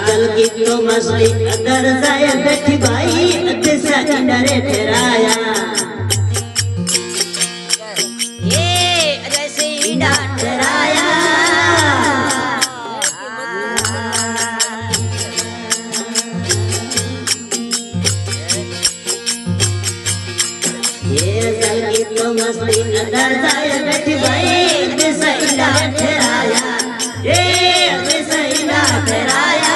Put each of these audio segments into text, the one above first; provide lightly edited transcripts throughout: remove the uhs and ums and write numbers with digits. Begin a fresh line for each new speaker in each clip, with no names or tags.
चल की तो मस्ती अदर जाए बैठी भाई अदसा इंडरे ठहराया
ये जैसे इंडा
ठहराया ये चल की तो मस्ती अदर जाए बैठी भाई अदसा इंडरे ठहराया ये अदसा इंडा ठहराया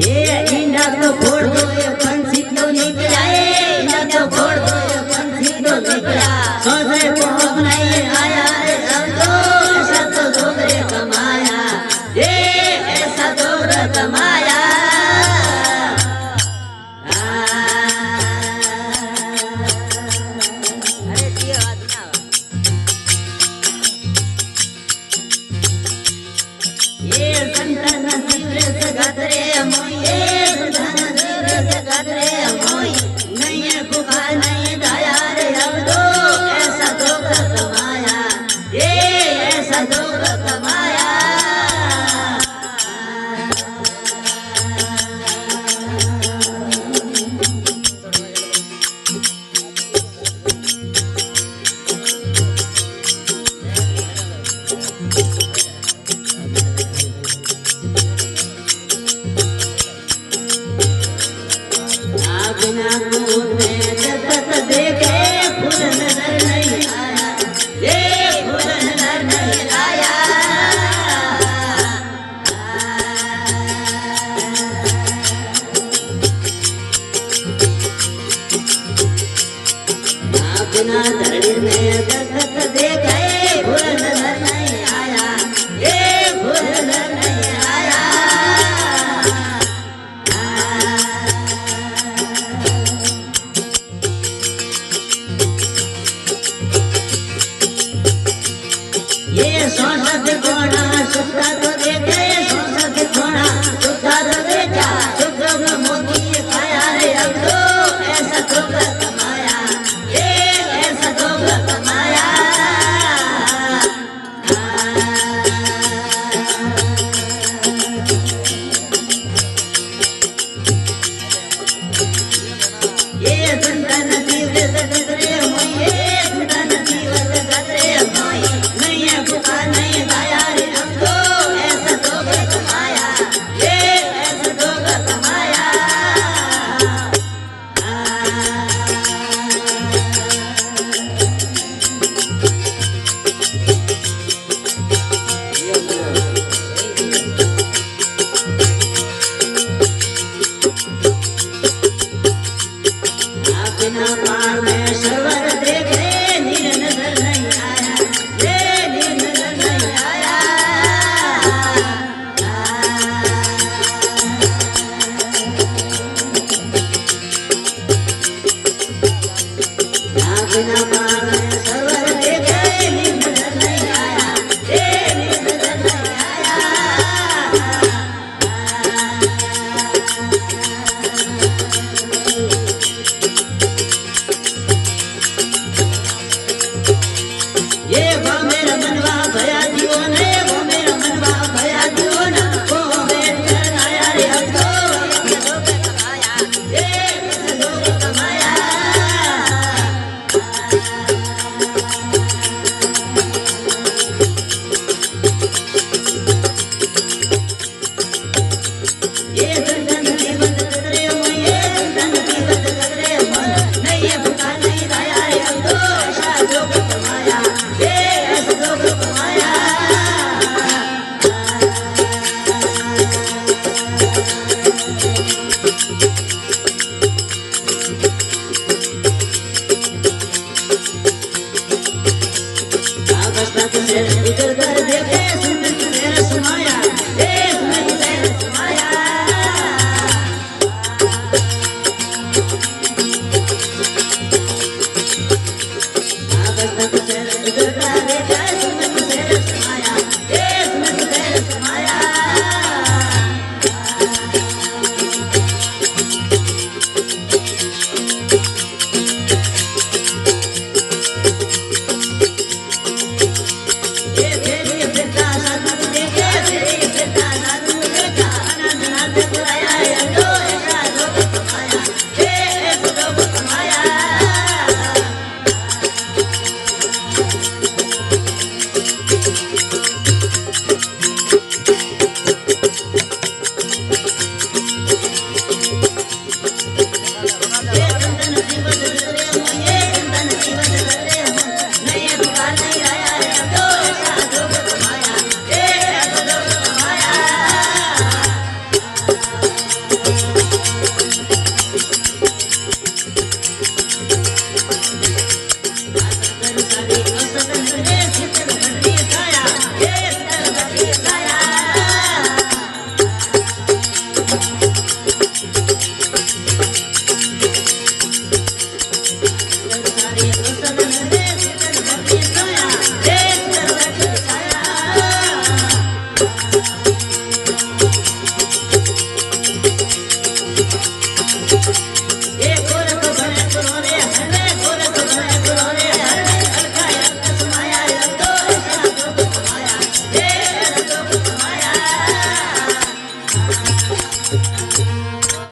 ये इंडा तो फोड़ दो ये पंछी तो निकला ये इंडा तो फोड़ दो ये पंछी तो निकला सोचे को बनाइए आया रे संतो ऐसा तो दोगरे कमाया ये ऐसा दोगरे कमाया
अरे दियो हाथ ना
ये संतान सिवरे से गदरे मोये संतान सिवरे से गदरे